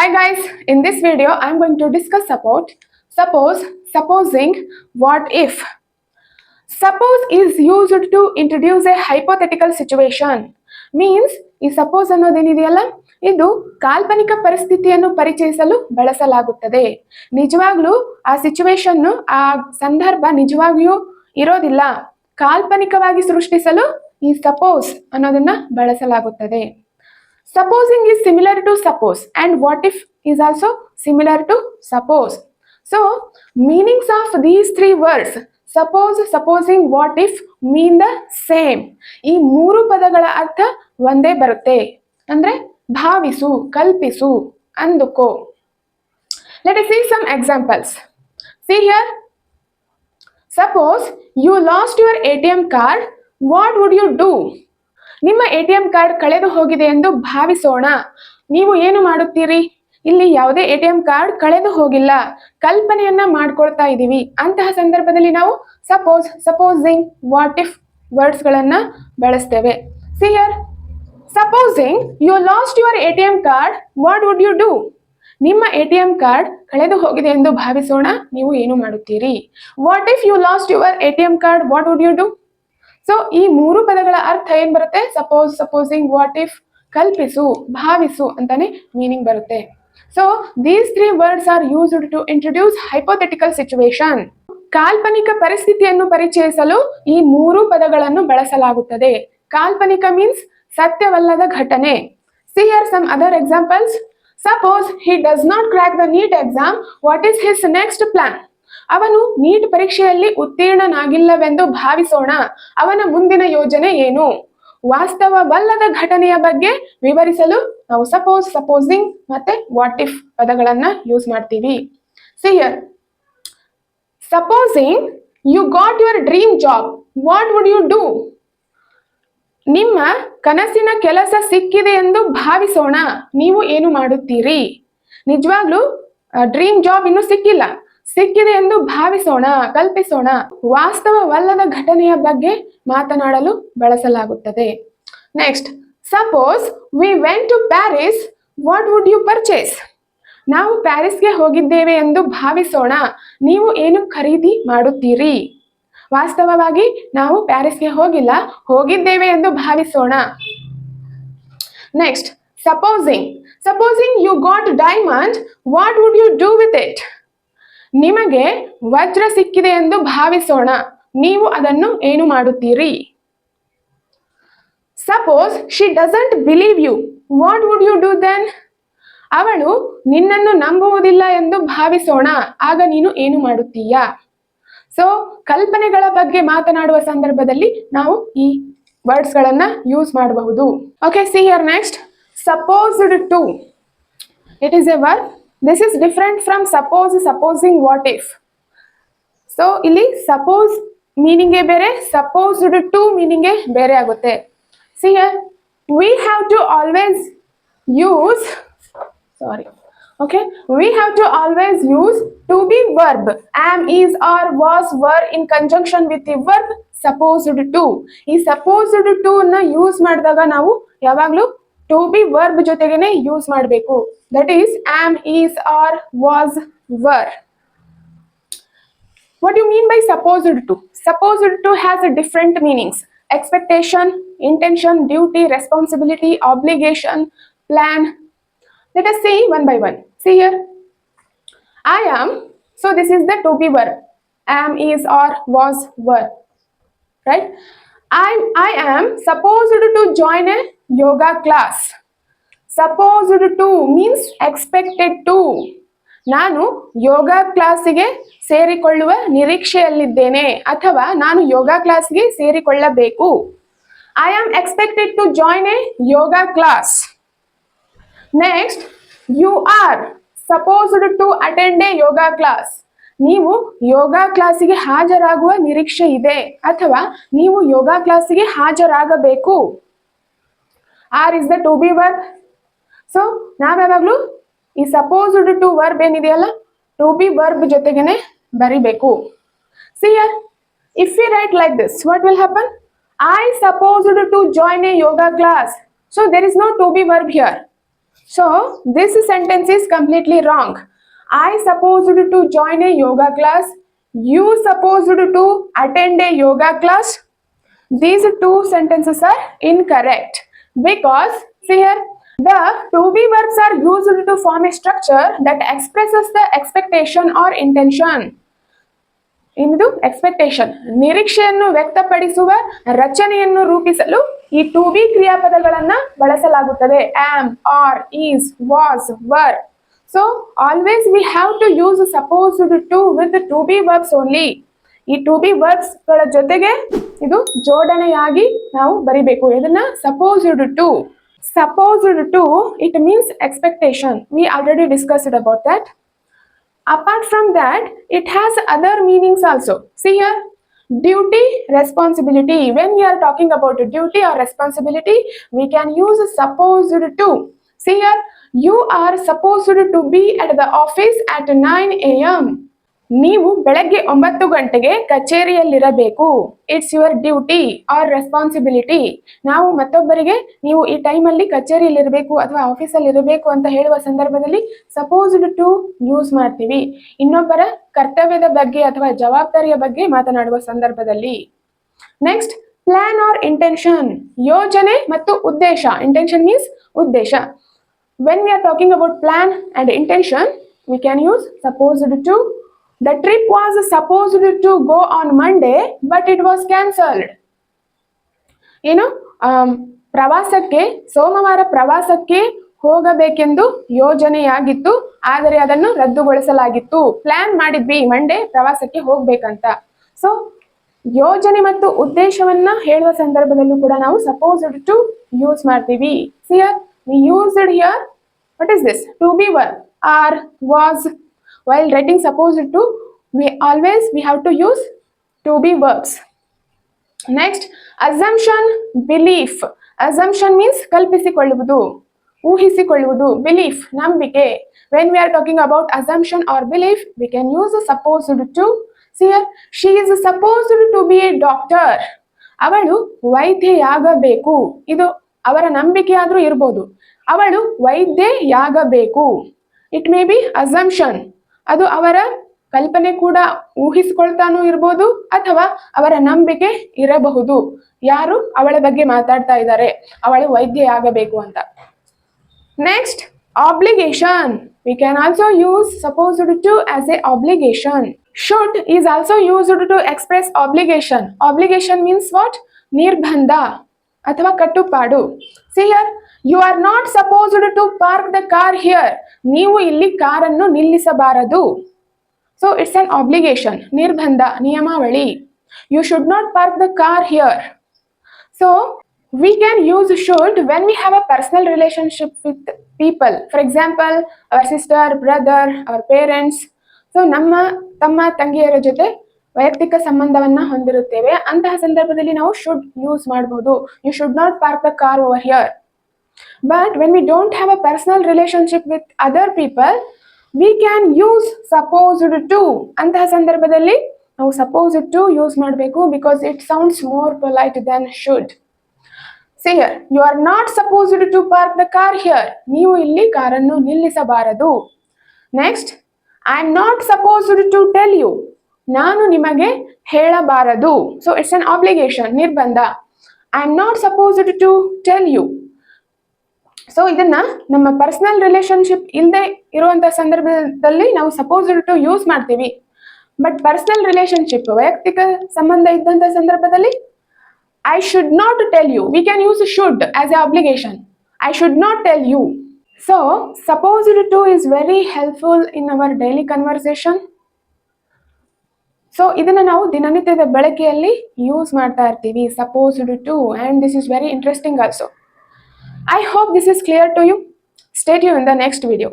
Hi guys, in this video I am going to discuss about supposing, what if. Suppose is used to introduce a hypothetical situation. Means ಈ suppose ಅನ್ನೋದೇನಿದೆಯಲ್ಲ ಇದು ಕಾಲ್ಪನಿಕ ಪರಿಸ್ಥಿತಿಯನ್ನು ಪರಿಚಯಿಸಲು ಬಳಸಲಾಗುತ್ತದೆ. ನಿಜವಾಗ್ಲೂ ಆ ಸಿಚುವೇಶನ್ ಆ ಸಂದರ್ಭ ನಿಜವಾಗಿಯೂ ಇರೋದಿಲ್ಲ, ಕಾಲ್ಪನಿಕವಾಗಿ ಸೃಷ್ಟಿಸಲು ಈ ಸಪೋಸ್ ಅನ್ನೋದನ್ನ ಬಳಸಲಾಗುತ್ತದೆ. Supposing is similar to suppose and what if is also similar to suppose. So meanings of these three words suppose, supposing, what if mean the same. ಈ ಮೂರು ಪದಗಳ ಅರ್ಥ ಒಂದೇ ಬರುತ್ತೆ. ಅಂದ್ರೆ ಭಾವಿಸು, ಕಲ್ಪಿಸು, ಅಂದುಕೋ. Let us see some examples. See here. Suppose you lost your ATM card, what would you do? ನಿಮ್ಮ ATM card ಕಳೆದು ಹೋಗಿದೆ ಎಂದು ಭಾವಿಸೋಣ. ನೀವು ಏನು ಮಾಡುತ್ತೀರಿ? ಇಲ್ಲಿ ಯಾವುದೇ ATM ಕಾರ್ಡ್ ಕಳೆದು ಹೋಗಿಲ್ಲ, ಕಲ್ಪನೆಯನ್ನ ಮಾಡ್ಕೊಳ್ತಾ ಇದೀವಿ. ಅಂತಹ ಸಂದರ್ಭದಲ್ಲಿ ನಾವು suppose, supposing, what if words ಗಳನ್ನ ಬಳಸ್ತೇವೆ. See here. Supposing you lost your ATM card, what would you do? ನಿಮ್ಮ ATM ಕಾರ್ಡ್ ಕಳೆದು ಹೋಗಿದೆ ಎಂದು ಭಾವಿಸೋಣ, ನೀವು ಏನು ಮಾಡುತ್ತೀರಿ? What if you lost your ATM card, what would you do? So ಈ ಮೂರು ಪದಗಳ ಅರ್ಥ ಏನ್ ಬರುತ್ತೆ? ಸಪೋಸ್, ಸಪೋಸಿಂಗ್, ವಾಟ್ ಇಫ್, ಕಲ್ಪಿಸು, ಭಾವಿಸು ಅಂತಾನೆ ಮೀನಿಂಗ್ ಬರುತ್ತೆ. So these three words are used to introduce hypothetical situation. ಕಾಲ್ಪನಿಕ ಪರಿಸ್ಥಿತಿಯನ್ನು ಪರಿಚಯಿಸಲು ಈ ಮೂರು ಪದಗಳನ್ನು ಬಳಸಲಾಗುತ್ತದೆ. ಕಾಲ್ಪನಿಕ ಮೀನ್ಸ್ ಸತ್ಯವಲ್ಲದ ಘಟನೆ. See here some other examples. Suppose he does not crack the NEET exam, what is his next plan? ಅವನು ನೀಟ್ ಪರೀಕ್ಷೆಯಲ್ಲಿ ಉತ್ತೀರ್ಣನಾಗಿಲ್ಲವೆಂದು ಭಾವಿಸೋಣ, ಅವನ ಮುಂದಿನ ಯೋಜನೆ ಏನು? ವಾಸ್ತವವಲ್ಲದ ಘಟನೆಯ ಬಗ್ಗೆ ವಿವರಿಸಲು ನಾವು ಸಪೋಸ್, ಸಪೋಸಿಂಗ್ ಮತ್ತೆ ವಾಟ್ ಇಫ್ ಪದಗಳನ್ನ ಯೂಸ್ ಮಾಡ್ತೀವಿ. See here. Supposing you got your dream job, what would you do? ನಿಮ್ಮ ಕನಸಿನ ಕೆಲಸ ಸಿಕ್ಕಿದೆ ಎಂದು ಭಾವಿಸೋಣ, ನೀವು ಏನು ಮಾಡುತ್ತೀರಿ? ನಿಜವಾಗ್ಲೂ ಡ್ರೀಮ್ ಜಾಬ್ ಇನ್ನು ಸಿಕ್ಕಿಲ್ಲ, ಸಿಕ್ಕಿದೆ ಎಂದು ಭಾವಿಸೋಣ, ಕಲ್ಪಿಸೋಣ. ವಾಸ್ತವವಲ್ಲದ ಘಟನೆಯ ಬಗ್ಗೆ ಮಾತನಾಡಲು ಬಳಸಲಾಗುತ್ತದೆ. Next, suppose we went to Paris, what would you purchase? ನಾವು ಪ್ಯಾರಿಸ್ಗೆ ಹೋಗಿದ್ದೇವೆ ಎಂದು ಭಾವಿಸೋಣ, ನೀವು ಏನು ಖರೀದಿ ಮಾಡುತ್ತೀರಿ? ವಾಸ್ತವವಾಗಿ ನಾವು ಪ್ಯಾರಿಸ್ಗೆ ಹೋಗಿಲ್ಲ, ಹೋಗಿದ್ದೇವೆ ಎಂದು ಭಾವಿಸೋಣ. Next, supposing you got diamond, what would you do with it? ನಿಮಗೆ ವಜ್ರ ಸಿಕ್ಕಿದೆ ಎಂದು ಭಾವಿಸೋಣ, ನೀವು ಅದನ್ನು ಏನು ಮಾಡುತ್ತೀರಿ? Suppose she doesn't believe you, what would you do then? ಅವಳು ನಿನ್ನನ್ನು ನಂಬುವುದಿಲ್ಲ ಎಂದು ಭಾವಿಸೋಣ, ಆಗ ನೀನು ಏನು ಮಾಡುತ್ತೀಯಾ? ಸೊ ಕಲ್ಪನೆಗಳ ಬಗ್ಗೆ ಮಾತನಾಡುವ ಸಂದರ್ಭದಲ್ಲಿ ನಾವು ಈ ವರ್ಡ್ಸ್ ಗಳನ್ನ ಯೂಸ್ ಮಾಡಬಹುದು. Okay, see here. Next, supposed to. It is a verb. This is different from suppose, supposing, what if. So ಇಲ್ಲಿ suppose meaning ಬೇರೆ, supposed to meaning ಬೇರೆ ಆಗುತ್ತೆ. See here, we have to always use, we have to always use to be verb, am, is, or, was, were in conjunction with the verb supposed to. ಈ supposed to ನ use ಮಾಡಿದಾಗ ನಾವು ಯಾವಾಗಲೂ to be verb ಜೊತೆಗೇನೆ use ಮಾಡಬೇಕು. That is am, is, are, was, were. What you mean by supposed to? Supposed to has a different meanings. Expectation, intention, duty, responsibility, obligation, plan. Let us see one by one. See here. I am. So this is the to be verb. Am, is, or, was, were. Right? I am supposed to join a yoga class. Supposed to means expected to. ನಾನು ಯೋಗ ಕ್ಲಾಸಿಗೆ ಸೇರಿಕೊಳ್ಳುವ ನಿರೀಕ್ಷೆಯಲ್ಲಿದ್ದೇನೆ ಅಥವಾ ನಾನು ಯೋಗ ಕ್ಲಾಸ್ಗೆ ಸೇರಿಕೊಳ್ಳಬೇಕು. I am expected to join a yoga class. Next, you are supposed to attend a yoga class. ನೀವು ಯೋಗ ಕ್ಲಾಸಿಗೆ ಹಾಜರಾಗುವ ನಿರೀಕ್ಷೆ ಇದೆ ಅಥವಾ ನೀವು ಯೋಗ ಕ್ಲಾಸಿಗೆ ಹಾಜರಾಗಬೇಕು. Are is the to be verb. So ನಾವ್ ಯಾವಾಗ್ಲೂ ಈ ಸಪೋಸ್ಡ್ ಟು ವರ್ಬ್ ಏನಿದೆಯಲ್ಲ ಟು ಬಿ ವರ್ಬ್ ಜೊತೆಗೇನೆ ಬರಿಬೇಕು. See here, if we write like this, what will happen? I supposed to join a yoga class. So there is no to be verb here. So this sentence is completely wrong. I supposed to join a yoga class. You supposed to attend a yoga class. These two sentences are incorrect because see here the to be verbs are used to form a structure that expresses the expectation or intention. ಇಂದು expectation ನಿರೀಕ್ಷೆಯನ್ನು ವ್ಯಕ್ತಪಡಿಸುವ ರಚನೆಯನ್ನು ರೂಪಿಸಲು ಈ to be ಕ್ರಿಯಾಪದಗಳನ್ನ ಬಳಸಲಾಗುತ್ತದೆ am are is was were so always we have to use supposed to with to be verbs only ಈ to be verbs ಗಳ ಜೊತೆಗೆ ಇದು ಜೋಡಣೆಯಾಗಿ ನಾವು ಬರಿಬೇಕು ಇದನ್ನ supposed to it means expectation we already discussed about that. Apart from that, it has other meanings also. See here, duty, responsibility. When we are talking about duty or responsibility, we can use supposed to. See here, you are supposed to be at the office at 9 a.m. ನೀವು ಬೆಳಗ್ಗೆ 9 ಗಂಟೆಗೆ ಕಚೇರಿಯಲ್ಲಿರಬೇಕು. It's your duty or responsibility. ನಾವು ಮತ್ತೊಬ್ಬರಿಗೆ ನೀವು ಈ ಟೈಮಲ್ಲಿ ಕಚೇರಿಯಲ್ಲಿರಬೇಕು ಅಥವಾ ಆಫೀಸಲ್ಲಿ ಇರಬೇಕು ಅಂತ ಹೇಳುವ ಸಂದರ್ಭದಲ್ಲಿ ಸಪೋಸ್ಡ್ ಟು ಯೂಸ್ ಮಾಡ್ತೀವಿ ಇನ್ನೊಬ್ಬರ ಕರ್ತವ್ಯದ ಬಗ್ಗೆ ಅಥವಾ ಜವಾಬ್ದಾರಿಯ ಬಗ್ಗೆ ಮಾತನಾಡುವ ಸಂದರ್ಭದಲ್ಲಿ. Next, plan or intention. ಯೋಜನೆ ಮತ್ತು ಉದ್ದೇಶ. ಇಂಟೆನ್ಷನ್ ಮೀನ್ಸ್ ಉದ್ದೇಶ. When we are talking about plan and intention we can use supposed to. The trip was supposed to go on Monday, but it was cancelled. ಪ್ರವಾಸಕ್ಕೆ ಸೋಮವಾರ ಪ್ರವಾಸಕ್ಕೆ ಹೋಗಬೇಕೆಂದು ಯೋಜನೆಯಾಗಿತ್ತು ಆದರೆ ಅದನ್ನು ರದ್ದುಗೊಳಿಸಲಾಗಿತ್ತು. ಪ್ಲಾನ್ ಮಾಡಿದ್ವಿ ಮಂಡೇ ಪ್ರವಾಸಕ್ಕೆ ಹೋಗ್ಬೇಕಂತ. ಸೊ ಯೋಜನೆ ಮತ್ತು ಉದ್ದೇಶವನ್ನ ಹೇಳುವ ಸಂದರ್ಭದಲ್ಲೂ ಕೂಡ ನಾವು ಸಪೋಸ್ಡ್ ಟು ಯೂಸ್ ಮಾಡ್ತೀವಿ. Here we used here what is this to be verb or was. While writing supposed to, we have to use to be verbs. Next, assumption, belief. Assumption means ಕಲ್ಪಿಸಿಕೊಳ್ಳುವುದು, ಊಹಿಸಿಕೊಳ್ಳುವುದು. Belief, ನಂಬಿಕೆ. When we are talking about assumption or belief, we can use supposed to. See here, she is supposed to be a doctor. ಅವಳು ವೈದ್ಯೆಯಾಗಬೇಕು. ಇದು ಅವರ ನಂಬಿಕೆ ಆದ್ರೂ ಇರಬಹುದು. ಅವಳು ವೈದ್ಯೆಯಾಗಬೇಕು. It may be assumption. ಅದು ಅವರ ಕಲ್ಪನೆ ಕೂಡ ಊಹಿಸಿಕೊಳ್ತಾನೂ ಇರಬಹುದು ಅಥವಾ ಅವರ ನಂಬಿಕೆ ಇರಬಹುದು. ಯಾರು ಅವಳ ಬಗ್ಗೆ ಮಾತಾಡ್ತಾ ಇದ್ದಾರೆ, ಅವಳು ವೈದ್ಯೆಯಾಗಬೇಕು ಅಂತ. Next, obligation. We can also use supposed to as a obligation. Should is also used to express obligation. Obligation means what? ನಿರ್ಬಂಧ ಅಥವಾ ಕಟ್ಟುಪಾಡು. See here, you are not supposed to park the car here. ನೀವು ಇಲ್ಲಿ ಕಾರನ್ನು ನಿಲ್ಲಿಸಬಾರದು. So it's an obligation, ನಿರ್ಬಂಧ, ನಿಯಮಾವಳಿ. You should not park the car here. So we can use should when we have a personal relationship with people. For example, our sister, brother, our parents. So ನಮ್ಮ ತಮ್ಮ ತಂಗಿಯರ ಜೊತೆ ವೈಯಕ್ತಿಕ ಸಂಬಂಧವನ್ನ ಹೊಂದಿರುತ್ತೇವೆ. ಅಂತಹ ಸಂದರ್ಭದಲ್ಲಿ ನಾವು ಶುಡ್ ಯೂಸ್ ಮಾಡಬಹುದು. You should not park the car over here. But when we don't have a personal relationship with other people we can use supposed to. ಅಂತಹ ಸಂದರ್ಭದಲ್ಲಿ ನಾವು ಸಪೋಸ್ಡ್ ಟು ಯೂಸ್ ಮಾಡಬೇಕು because it sounds more polite then should. See here, you are not supposed to park the car here. ನೀವು ಇಲ್ಲಿ ಕಾರನ್ನು ನಿಲ್ಲಿಸಬಾರದು. Next, I am not supposed to tell you. ನಾನು ನಿಮಗೆ ಹೇಳಬಾರದು. ಸೊ ಇಟ್ಸ್ ಅನ್ ಆಬ್ಲಿಗೇಷನ್, ನಿರ್ಬಂಧ. I am not supposed to tell you. So ಇದನ್ನ ನಮ್ಮ personal relationship ಇಲ್ಲದೆ ಇರುವಂತಹ ಸಂದರ್ಭದಲ್ಲಿ ನಾವು ಸಪೋಸ್ಡ್ ಟು ಯೂಸ್ ಮಾಡ್ತೀವಿ. ಬಟ್ ಪರ್ಸನಲ್ ರಿಲೇಶನ್ಶಿಪ್, ವೈಯಕ್ತಿಕ ಸಂಬಂಧ ಇದ್ದಂತಹ ಸಂದರ್ಭದಲ್ಲಿ I should not tell you. We can use should as a obligation. I should not tell you. So supposed to is very helpful in our daily conversation. So ಇದನ್ನ ನಾವು ದಿನನಿತ್ಯದ ಬಳಕೆಯಲ್ಲಿ use ಮಾಡ್ತಾ ಇರ್ತೀವಿ, supposed to, and this is very interesting also. I hope this is clear to you. Stay tune in the next video.